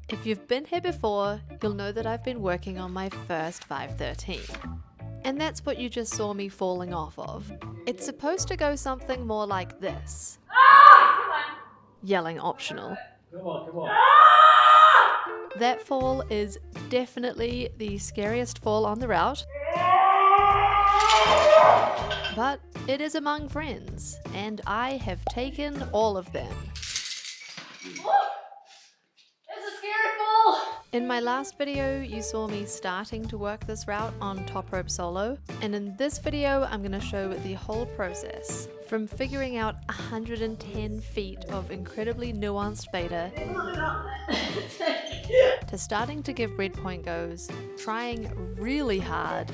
If you've been here before, you'll know that I've been working on my first 513. And that's what you just saw me falling off of. It's supposed to go something more like this. Yelling optional. Come on. That fall is definitely the scariest fall on the route. But it is among friends, and I have taken all of them. In my last video, you saw me starting to work this route on top rope solo, and in this video, I'm going to show the whole process, from figuring out 110 feet of incredibly nuanced beta, to starting to give red point goes, trying really hard,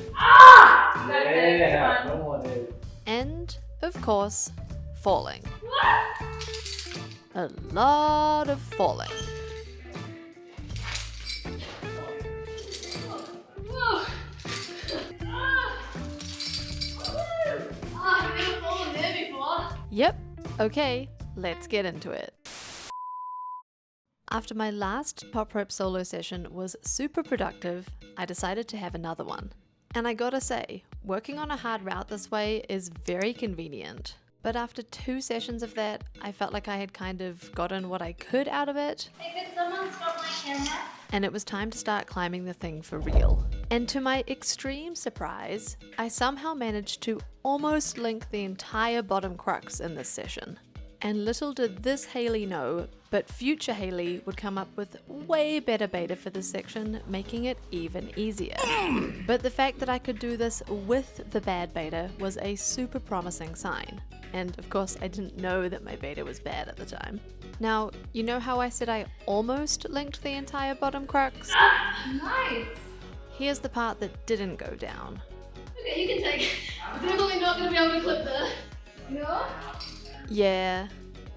Yeah, come on, dude. and, of course, falling. A lot of falling. Yep, okay, let's get into it. After my last top rope solo session was super productive, I decided to have another one. And I gotta say, working on a hard route this way is very convenient. But after 2 sessions of that, I felt like I had kind of gotten what I could out of it. Hey, could someone stop my camera? And it was time to start climbing the thing for real. And to my extreme surprise, I somehow managed to almost link the entire bottom crux in this session. And little did this Hayley know, but future Hayley would come up with way better beta for this section, making it even easier. But the fact that I could do this with the bad beta was a super promising sign. And of course, I didn't know that my beta was bad at the time. Now, you know how I said I almost linked the entire bottom crux? Nice. Here's the part that didn't go down. Okay, you can take it. I'm definitely not gonna be able to clip this. No? Yeah,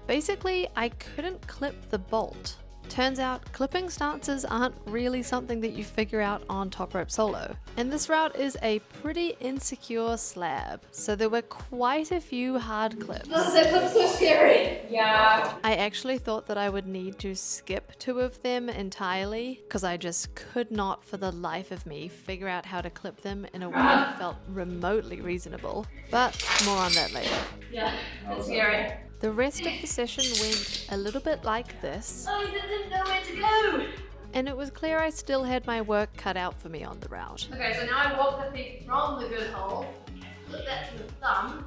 basically I couldn't clip the bolt. Turns out clipping stances aren't really something that you figure out on top rope solo. And this route is a pretty insecure slab, so there were quite a few hard clips. Oh, that clip's so scary. Yeah. I actually thought that I would need to skip 2 of them entirely, because I just could not for the life of me figure out how to clip them in a way that felt remotely reasonable. But more on that later. Yeah, it's scary. The rest of the session went a little bit like this, Oh, you didn't know where to go. and it was clear I still had my work cut out for me on the route. Okay, so now I walk the feet from the good hole, put that to the thumb,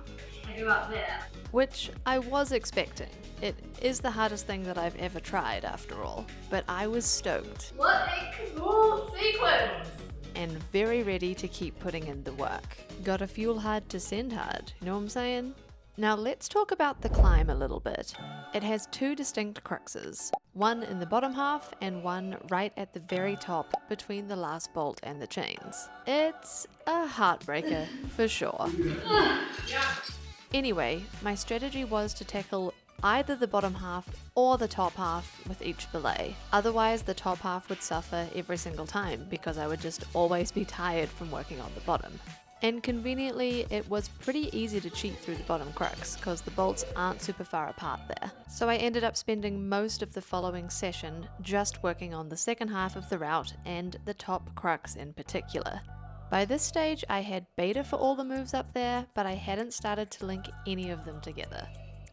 and go up there. Which I was expecting. It is the hardest thing that I've ever tried after all, but I was stoked What a cool sequence! and very ready to keep putting in the work. Gotta fuel hard to send hard, you know what I'm saying? Now let's talk about the climb a little bit. It has 2 distinct cruxes, one in the bottom half and one right at the very top between the last bolt and the chains. It's a heartbreaker for sure. Anyway, my strategy was to tackle either the bottom half or the top half with each belay. Otherwise, the top half would suffer every single time because I would just always be tired from working on the bottom. And conveniently, it was pretty easy to cheat through the bottom crux because the bolts aren't super far apart there. So I ended up spending most of the following session just working on the second half of the route and the top crux in particular. By this stage, I had beta for all the moves up there, but I hadn't started to link any of them together.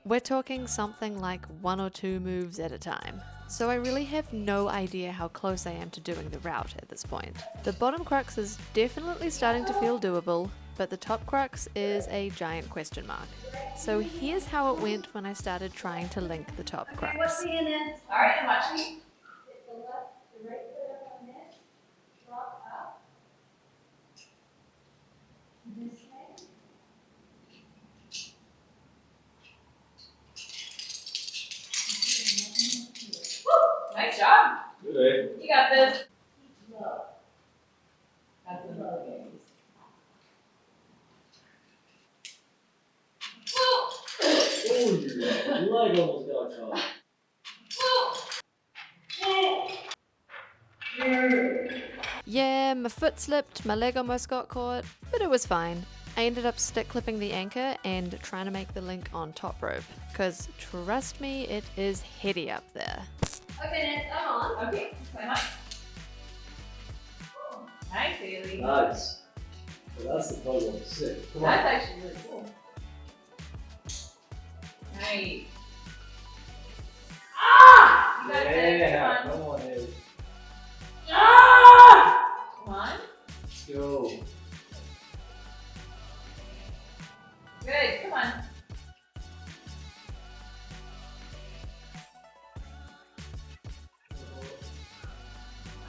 We're talking something like 1 or 2 moves at a time. So I really have no idea how close I am to doing the route at this point. The bottom crux is definitely starting to feel doable, but the top crux is a giant question mark. So here's how it went when I started trying to link the top What's crux. the in it? Alright, I'm watching. The left, the right foot up on this, drop up. This way. Woo! Nice job. Good. You got this. Low. That's the low games. Oh, your leg almost got caught. Yeah, my foot slipped, my leg almost got caught, but it was fine. I ended up stick clipping the anchor and trying to make the link on top rope, because trust me, it is heady up there. Okay, next, I'm on. Okay, climb up. Nice, Haley. Nice. Well, that's the total of 6. Come on. That's actually really cool. Nice. Ah! You got it. Yeah, Come on. come on, Haley. Ah! Come on. Let's go. Good. Come on.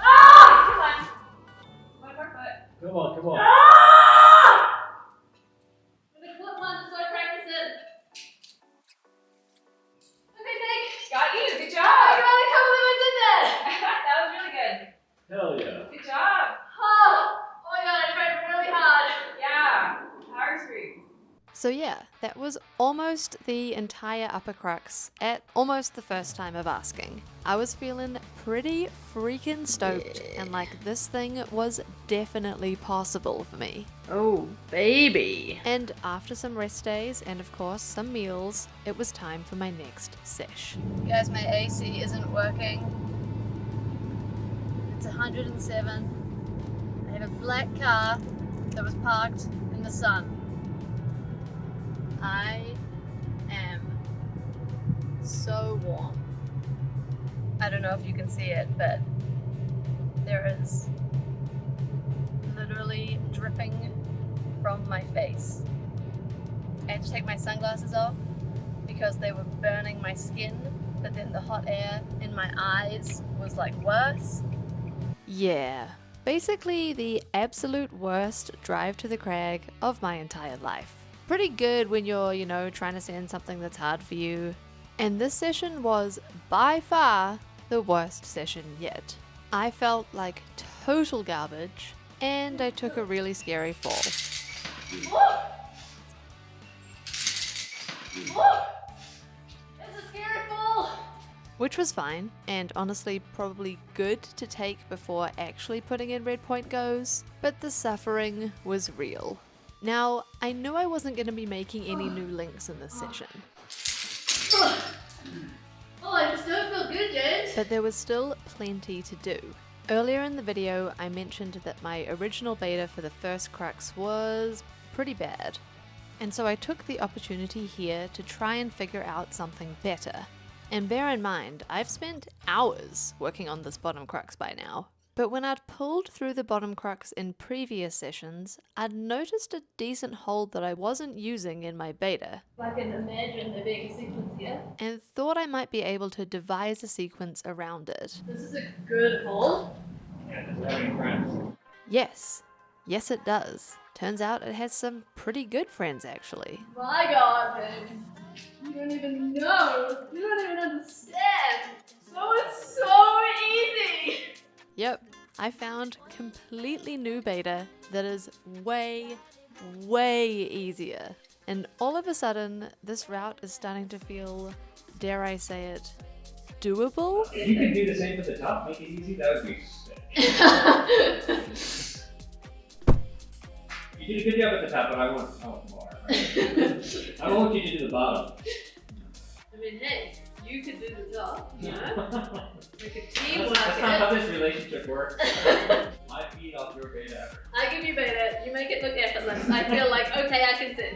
Ah! Come on. One more foot. Come on, come on. Ah! For the clip one, so I practice it. Okay, thanks. Got you. Good I job. can't believe I did that. That was really good. Hell yeah. Good job. Oh my god, I tried really hard. Yeah. Power scream. So yeah, that was almost the entire upper crux at almost the first time of asking. I was feeling pretty freaking stoked and like this thing was definitely possible for me. Oh, baby. And after some rest days and of course some meals, it was time for my next sesh. Guys, my AC isn't working. It's 107. I have a black car that was parked in the sun. I am so warm. I don't know if you can see it, but there is literally dripping from my face. I had to take my sunglasses off because they were burning my skin, but then the hot air in my eyes was like worse. Yeah, basically the absolute worst drive to the crag of my entire life. Pretty good when you're, trying to send something that's hard for you. And this session was by far the worst session yet. I felt like total garbage and I took a really scary fall. It's a scary fall. Which was fine, and honestly probably good to take before actually putting in red point goes, but the suffering was real. Now, I knew I wasn't going to be making any new links in this session, Oh, I just don't feel good, James. but there was still plenty to do. Earlier in the video, I mentioned that my original beta for the first crux was pretty bad, and so I took the opportunity here to try and figure out something better. And bear in mind, I've spent hours working on this bottom crux by now. But when I'd pulled through the bottom crux in previous sessions, I'd noticed a decent hold that I wasn't using in my beta, I can imagine there being a sequence here. and thought I might be able to devise a sequence around it. This is a good hold. Yeah, does it have any friends? Yes, yes it does. Turns out it has some pretty good friends actually. My god, babe. You don't even know. You don't even understand. So it's so easy. Yep, I found completely new beta that is way, way easier. And all of a sudden, this route is starting to feel, dare I say it, doable? If you could do the same at the top, make it easy, that would be sick. You did a good job at the top, but I want more. I want you to do the bottom. I mean, hey, you could do the top, you know? Make a team That's work not how it. this relationship works. My feet off your beta effort. I give you beta, you make it look effortless. I feel like, okay, I can sit.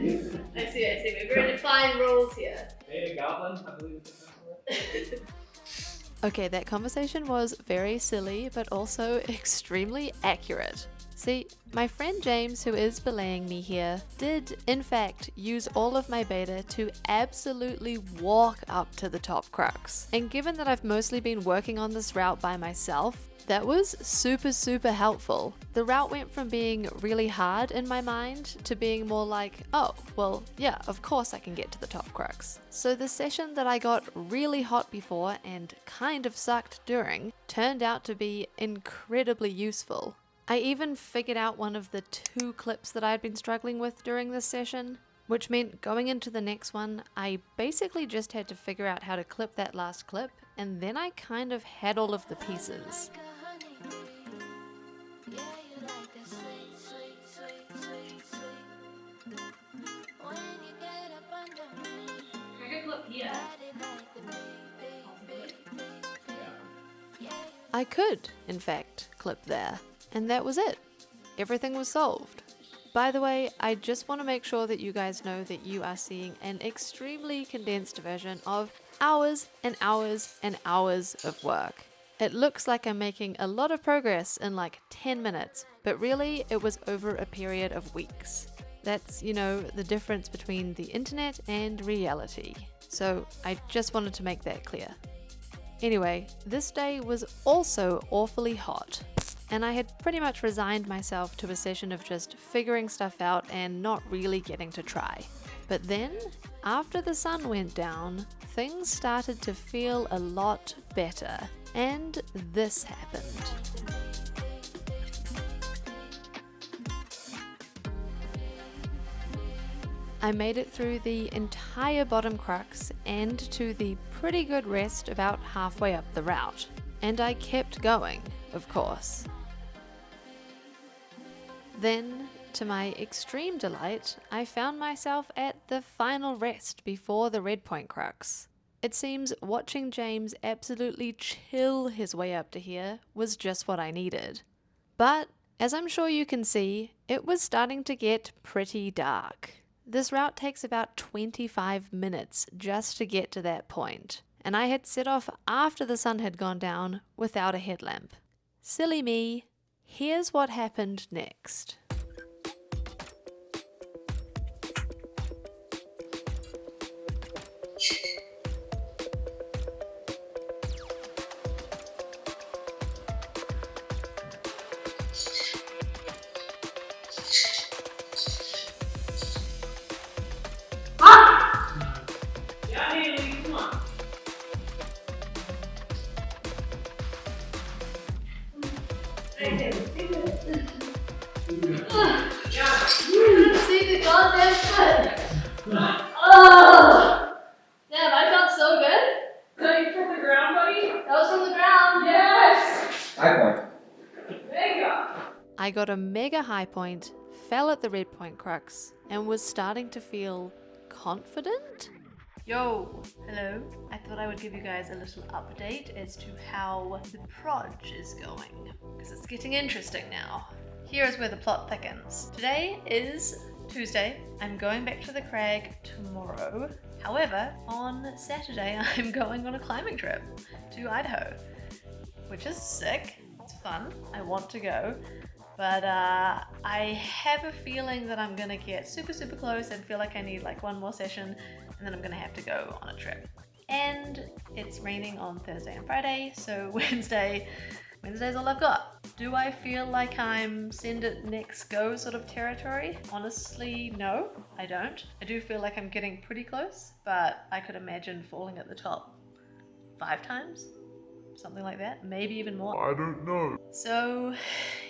I see. We're very defined rules here. Beta Goblin, I believe it's the word. Okay, that conversation was very silly, but also extremely accurate. See, my friend James, who is belaying me here, did in fact use all of my beta to absolutely walk up to the top crux. And given that I've mostly been working on this route by myself, that was super helpful. The route went from being really hard in my mind to being more like, oh, well, yeah, of course I can get to the top crux. So the session that I got really hot before and kind of sucked during turned out to be incredibly useful. I even figured out one of the 2 clips that I had been struggling with during this session, which meant going into the next one, I basically just had to figure out how to clip that last clip, and then I kind of had all of the pieces. Can I go clip here? I could, in fact, clip there. And that was it. Everything was solved. By the way, I just want to make sure that you guys know that you are seeing an extremely condensed version of hours and hours and hours of work. It looks like I'm making a lot of progress in like 10 minutes, but really it was over a period of weeks. That's, you know, the difference between the internet and reality. So I just wanted to make that clear. Anyway, this day was also awfully hot. And I had pretty much resigned myself to a session of just figuring stuff out and not really getting to try. But then, after the sun went down, things started to feel a lot better. And this happened. I made it through the entire bottom crux and to the pretty good rest about halfway up the route. And I kept going, of course. Then, to my extreme delight, I found myself at the final rest before the Red Point crux. It seems watching James absolutely chill his way up to here was just what I needed. But, as I'm sure you can see, it was starting to get pretty dark. This route takes about 25 minutes just to get to that point, and I had set off after the sun had gone down without a headlamp. Silly me. Here's what happened next. Yeah, Haley, come on. Yeah. See the goddamn foot. Oh! Damn, I felt so good. So you from the ground, buddy? That was from the ground. Yes! High point. There you go. I got a mega high point, fell at the Red Point crux, and was starting to feel confident? Yo, hello. I thought I would give you guys a little update as to how the proj is going, because it's getting interesting now. Here is where the plot thickens. Today is Tuesday. I'm going back to the crag tomorrow. However, on Saturday I'm going on a climbing trip to Idaho, which is sick. It's fun. I want to go. But I have a feeling that I'm gonna get super close and feel like I need like one more session, and then I'm gonna have to go on a trip. And it's raining on Thursday and Friday, so Wednesday's all I've got. Do I feel like I'm send it next go sort of territory? Honestly, no, I don't. I do feel like I'm getting pretty close, but I could imagine falling at the top 5 times. Something like that, maybe even more. I don't know. So,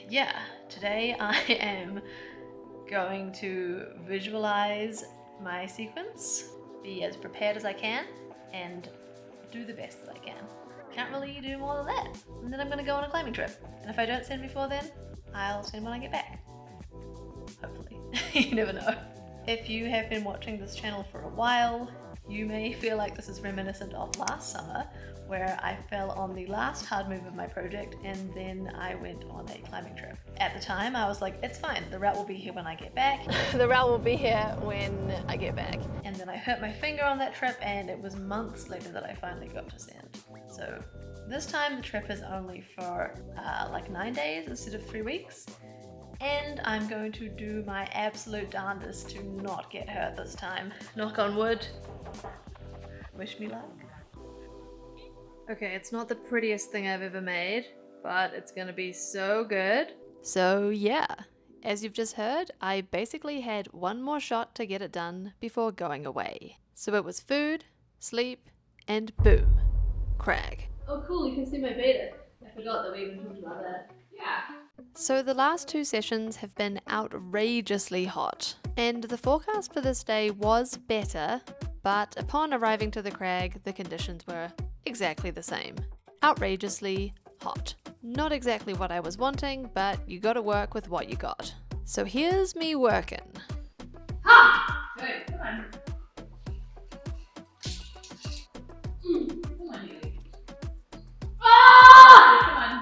yeah, today I am going to visualize my sequence, be as prepared as I can, and do the best that I can. Can't really do more than that. And then I'm gonna go on a climbing trip. And if I don't send before then, I'll send when I get back. Hopefully. You never know. If you have been watching this channel for a while, you may feel like this is reminiscent of last summer, where I fell on the last hard move of my project and then I went on a climbing trip. At the time I was like, it's fine, the route will be here when I get back. The route will be here when I get back. And then I hurt my finger on that trip and it was months later that I finally got to send. So this time the trip is only for like 9 days instead of 3 weeks. And I'm going to do my absolute darndest to not get hurt this time. Knock on wood. Wish me luck. Okay, it's not the prettiest thing I've ever made, but it's gonna be so good. So yeah, as you've just heard, I basically had one more shot to get it done before going away. So it was food, sleep, and boom, crag. Oh cool, you can see my beta. I forgot that we even talked about that. Yeah. So the last 2 sessions have been outrageously hot, and the forecast for this day was better, but upon arriving to the crag, the conditions were exactly the same. Outrageously hot. Not exactly what I was wanting, but you gotta work with what you got. So here's me working. Ha! Good. Come on. Come on, Haley. Ah! Come on.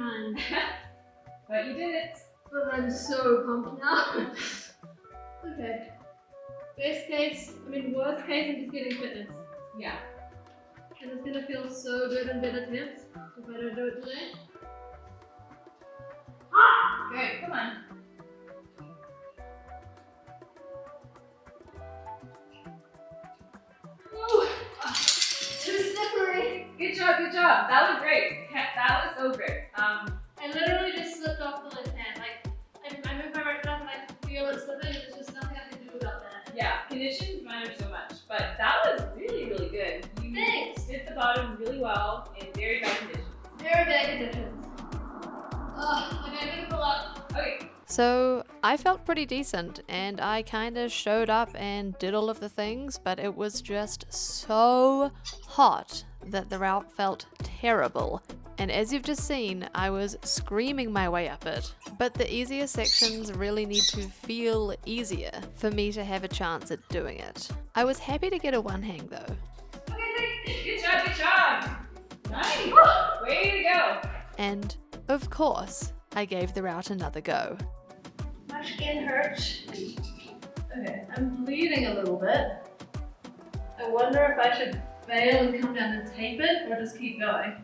kind. But you did it. But I'm so pumped now. Okay. Worst case, I'm just getting fitness. Yeah. And it's gonna feel so good on better attempts if I don't do it today. Okay, come on. Ooh, too slippery. Good job, good job. That was great. That was so great. I literally just slipped off the left hand. Like, I moved my right arm and I can feel it slipping. There's just nothing I can do about that. Yeah, conditions matter so much, but that was really, really good. You Thanks. hit the bottom really well in very bad conditions. Very bad conditions. Okay, I'm gonna pull up. Okay. So I felt pretty decent and I kind of showed up and did all of the things, but it was just so hot that the route felt terrible. And as you've just seen, I was screaming my way up it. But the easier sections really need to feel easier for me to have a chance at doing it. I was happy to get a one hang though. Okay, good job, good job. Nice. Way to go. And of course, I gave the route another go. My skin hurts. Okay, I'm bleeding a little bit. I wonder if I should bail and come down and tape it or just keep going.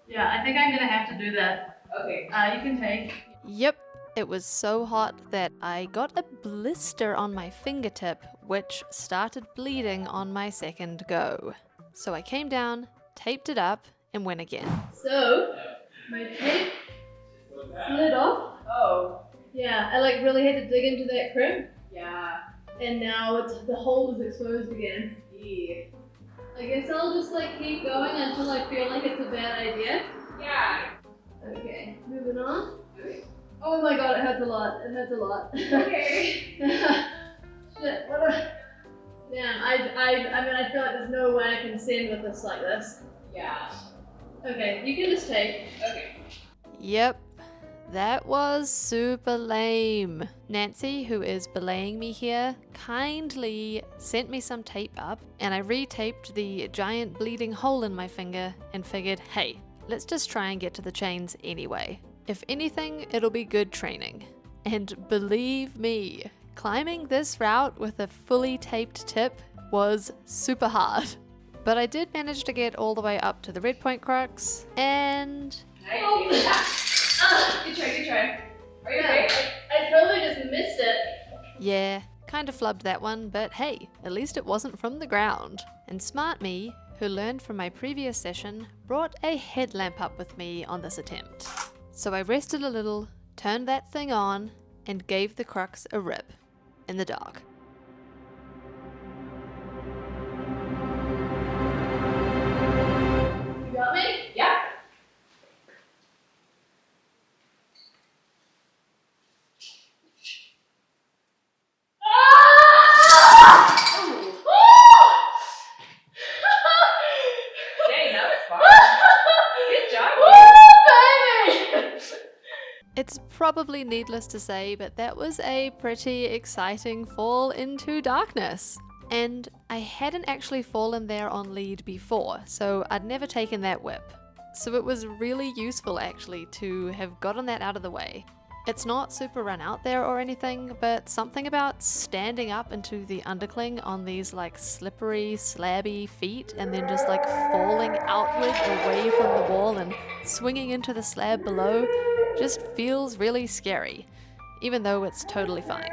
Yeah, I think I'm gonna have to do that. Okay. You can take. Yep, it was so hot that I got a blister on my fingertip, which started bleeding on my second go. So I came down, taped it up, and went again. So, my tape slid off. Oh, Yeah, I like really had to dig into that crimp, yeah. and now the hole is exposed again. Yeah. I guess I'll just like keep going until I feel like it's a bad idea. Yeah. Okay, moving on. Okay. Oh my god, it hurts a lot. It hurts a lot. Okay. Shit, what a... Damn, I feel like there's no way I can send with this like this. Yeah. Okay, you can just take. Okay. Yep, that was super lame. Nancy, who is belaying me here, kindly sent me some tape up and I retaped the giant bleeding hole in my finger and figured, hey, let's just try and get to the chains anyway. If anything, it'll be good training. And believe me, climbing this route with a fully taped tip was super hard. But I did manage to get all the way up to the Red Point Crux, and Nice. Good try, good try. Are you okay? I totally just missed it. yeah, kind of flubbed that one, but hey, at least it wasn't from the ground. And smart me, who learned from my previous session, brought a headlamp up with me on this attempt. So I rested a little, turned that thing on, and gave the crux a rip in the dark. You got me? Yeah. Dang, that was fun. Good job. It's probably needless to say, but that was a pretty exciting fall into darkness. And I hadn't actually fallen there on lead before, so I'd never taken that whip. So it was really useful actually to have gotten that out of the way. It's not super run out there or anything, but something about standing up into the undercling on these like slippery, slabby feet and then just like falling outward away from the wall and swinging into the slab below just feels really scary, even though it's totally fine.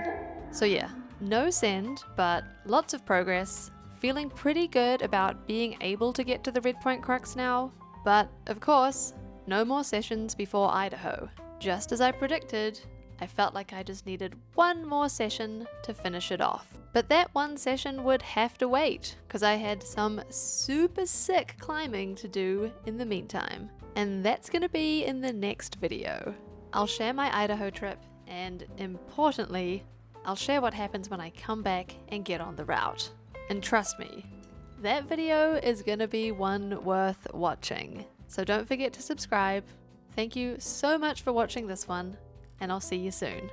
So yeah, no send, but lots of progress, feeling pretty good about being able to get to the Red Point Crux now, but of course, no more sessions before Idaho. Just as I predicted, I felt like I just needed one more session to finish it off. But that one session would have to wait, because I had some super sick climbing to do in the meantime. And that's going to be in the next video. I'll share my Idaho trip, and importantly, I'll share what happens when I come back and get on the route. And trust me, that video is going to be one worth watching. So don't forget to subscribe. Thank you so much for watching this one, and I'll see you soon.